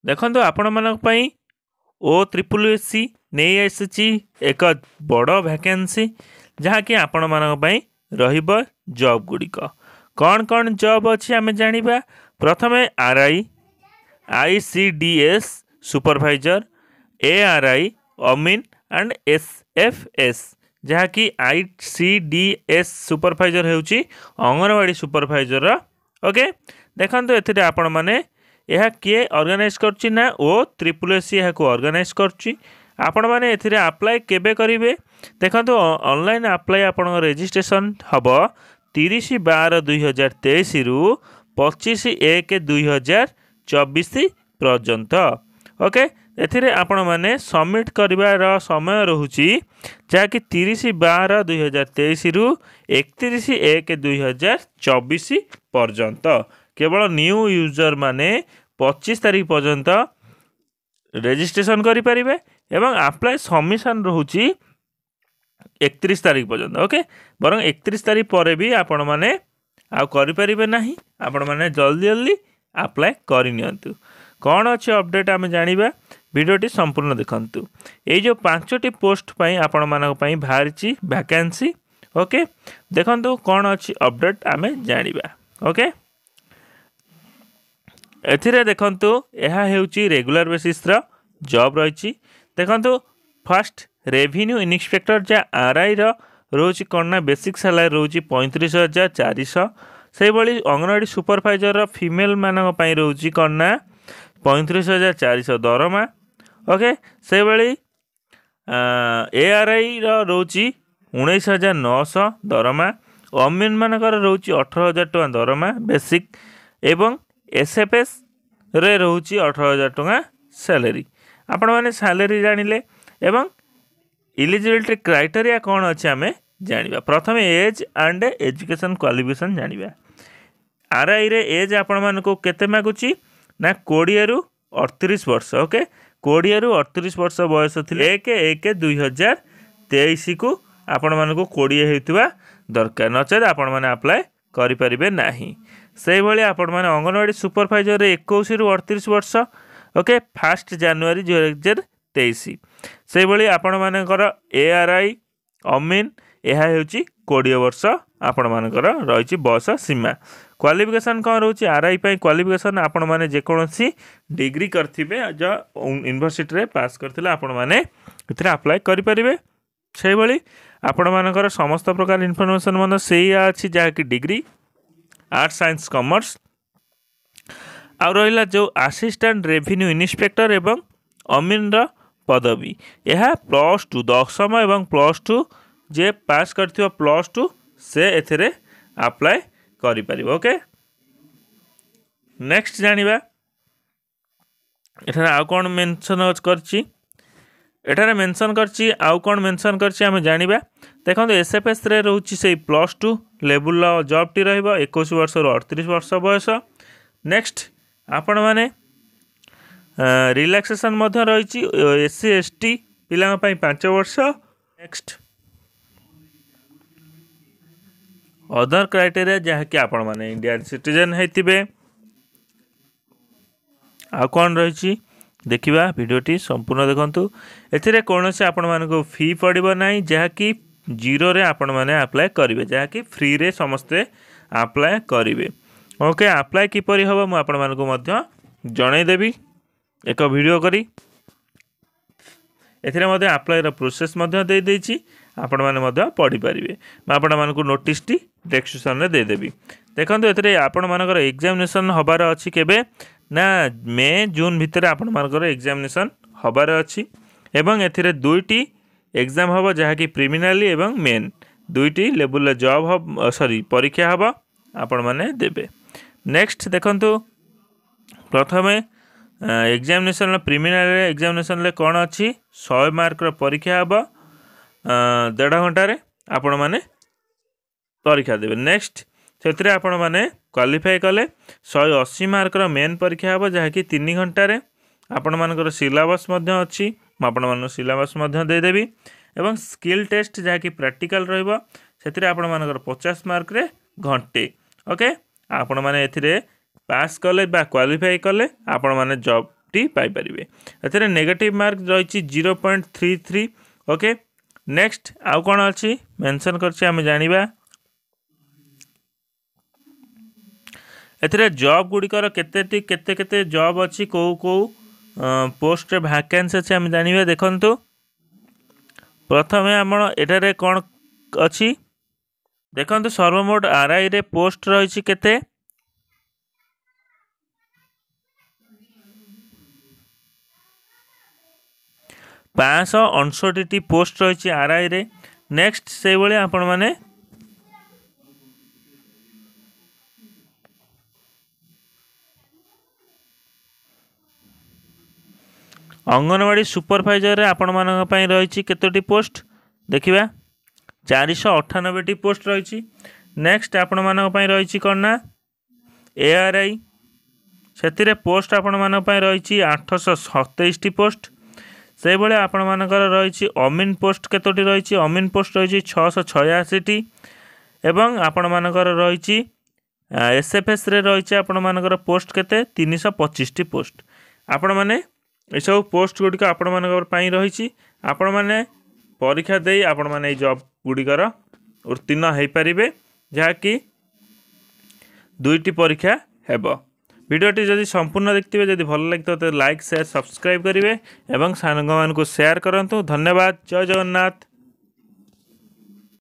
देखो आपण मानी OSSC नहीं आसी एक बड़ वैकेंसी जहाँकि आपण मानी जॉब गुड़िक कौन कौन जॉब अच्छी आम जाना। प्रथमे RI ICDS सुपरवाइजर ARI अमीन एंड SFS जहाँकि ICDS सुपरवाइजर होउची अंगनवाड़ी सुपरवाइजर। ओके देखो ये आपण मैंने यह किए ऑर्गेनाइज करछि ना OSSC यह ऑर्गेनाइज करछि। आपण माने एथिरे अप्लाई केबे करिवे देखंतु ऑनलाइन अप्लाई आपण रजिस्ट्रेशन हबो 30/12/2023 रु 25/1/2024 पर्यंत। ओके एथिरे आपण माने सबमिट करिवार समय रहुछि जाकि 30/12/2023 रु 31/1/2024 पर्यंत। केवल न्यू यूजर माने 25 तारीख पर्यंत रजिस्ट्रेशन करि परिबे एवं अप्लाई सबमिशन रहुछि 31 तारीख पर्यंत। ओके बरं 31 तारीख पर भी आपण माने आ करि परिबे नाही, आपण माने जल्दी जल्दी अप्लाई करि नियंतु। कौन अच्छे अपडेट आम जानिबा वीडियोटी संपूर्ण देखंतु। ये जो 5टी पोस्ट पई आपण मानक पई बाहरिछि वैकेंसी। ओके देखंतु कौन अच्छी अपडेट आम जानिबा। ओके एथिरे देखंतु यह हेउची रेगुलर बेसिस रो जॉब रही। देखंतु फर्स्ट रेवेन्यू इन्स्पेक्टर जा RI रो रोची कौन बेसिक सैलरी रोची 35,400। से भली अंगनवाड़ी सुपरवाइजर फीमेल मानक पई रोची कौन 35,400 दरमा। ओके से भली ARI रो रोची 19,900 दरमा। अमीन मानकर रोची 18,000 टका दरमा बेसिक एवं SFS रे रोची 18,000 टका सैलरी। आपण माने सैलरी जानिले एवं इलिजिबिलिटी क्राइटेरिया कौन अच्छे आम जानिबा। प्रथम एज एंड एजुकेशन क्वालिफिकेशन जानिबा। RI रे एज आपण मानको केते मागुची ना 20 रु 38 वर्ष। ओके 20 रु 38 वर्ष बयस थिले 1/1/2023 को आपण मानको 20 हेतुवा दरकार नचेत आपण माने अप्लाई करि परिबे नाही। से भली आपण माने अंगनवाड़ी सुपरवाइजर 21 रु 38 वर्ष। ओके 1 जनवरी 2023 से भली आपण मानकर ARI अमीन यह हेउची 20 वर्ष आपण मानकर रही बयस सीमा। क्वालिफिकेशन कौन रोची RI पई क्वालिफिकेशन आपण माने जेकोसी डिग्री करथिबे जो यूनिवर्सिटी रे पास करथिले आपण माने इथरे अप्लाई करि परिबे। से भली आपण मानकर समस्त प्रकार इन्फॉर्मेशन मन सेही अछि जहाँकि डिग्री आर्ट्स साइंस कॉमर्स आ रहिला जो असिस्टेंट रेवेन्यू इन्स्पेक्टर एवं अमीन रो पदवी यह +2 दशम एवं +2 जे पास करथिबो +2 से एथिरे अप्लाई करि परिबो। ओके नेक्स्ट जानिबा एठारे आ कोन मेंशन करछि एठारे मेंशन करछि आउ कोन मेंशन करछि हम जानिबा। देखंतु SFS रे रहउछि से +2 लेवल जॉब टी रहइबो 21 वर्ष रु 38 वर्ष बयस। नेक्स्ट आपण माने रिलैक्सेशन मध्य रही SC ST पिला 5 वर्ष। नेक्स्ट अदर क्राइटेरिया जहाँकि आपण माने इंडियन सिटीजन हेतिबे। आ कौन रही देखिबा वीडियोटी संपूर्ण देखंतु। एथिरे कोनोसे आपण मानको फी पड़िबो नाही जहाँकि जीरो रे आपण माने अप्लाई करिवे जहाँकि फ्री रे समस्ते अप्लाई करिवे। ओके अप्लाई किपरि हबो मु आपण मानको मध्य जणाई देबी एक वीडियो करी। एथिरे मध्य अप्लाई रो प्रोसेस मध्य दे देछि आपण माने मध्य पढ़ी पारिबे। मैं आपण मानको नोटिस टी डिस्क्रिप्शन रे दे देबी। देखंतु एथिरे आपण मानकर एग्जामिनेशन हबार अछि केबे ना मे जून भितर आपण मानकर एग्जामिनेशन हबार अछि एवं एथिरे दुईटी एग्जाम हबो जहाँकि प्रिलिमिनारी एवं मेन दुईटी लेवल जॉब हब सॉरी परीक्षा हबो आपण माने देबे। नेक्स्ट देखंतु प्रथमे एग्जामिनेशन प्रिलिमिनारी एग्जामिनेशन ले कौन अच्छी 100 मार्क परीक्षा हम 1.5 घंटे आपण मैंने परीक्षा देवे। नेक्स्ट से आपण मैंने क्वालिफाई कले 180 मार्क मेन परीक्षा हम जहाँकि 3 घंटे आपण मानकर सिलेबस अच्छी आपण सिलेबस देदेवी एवं स्किल टेस्ट जहाँकि प्रैक्टिकल रहिबो से आपण मानकर 50 मार्क रे घंटे। ओके आपण माने एथिरे पास कले बा क्वालिफाई कले आपण माने जॉब टी पाइपर एथिरे नेगेटिव मार्क रही 0.33 ओके नेक्स्ट आउ कौन अच्छी मेंशन कर जानिबा एथिरे जॉब गुड़िकर केते केते केते जॉब अच्छी कौ कौ पोस्ट वैकेंसी अच्छे आम जानिबा देखंतु प्रथमे आम एठारे कौन अच्छी देखंतु सर्वमोट आरआई रे पोस्ट रही केते 559 पोस्ट रही आरआई रे नेक्स्ट से भाई आपण मैंने अंगनवाड़ी सुपरभाइजर आपण मान रही केतोटी पोस्ट देखिबा 498 पोस्ट रही नेक्स्ट आपण मान रही कौन ना एआरआई से पोस्ट आपण मान रही 827 पोस्ट से भाई आपण मानकर रही अमीन पोस्ट केतोटी रही अमीन पोस्ट रही 686 एवं आपण मानकर रही एसएफएस रे रही आपण मानकर पोस्ट केते 325 पोस्ट आपण माने ये सब पोस्ट गुड़िक आपण मानकर रही आपण माने परीक्षा दे आपण माने जॉब गुड़िकर उत्तीर्ण हो पारे जहाँकि 2टी परीक्षा हेब वीडियोटी जदि संपूर्ण देखते जदि भल लगे तो लाइक शेयर सब्सक्राइब करेंगे और सांग मान शेयर करूँ धन्यवाद जय जगन्नाथ।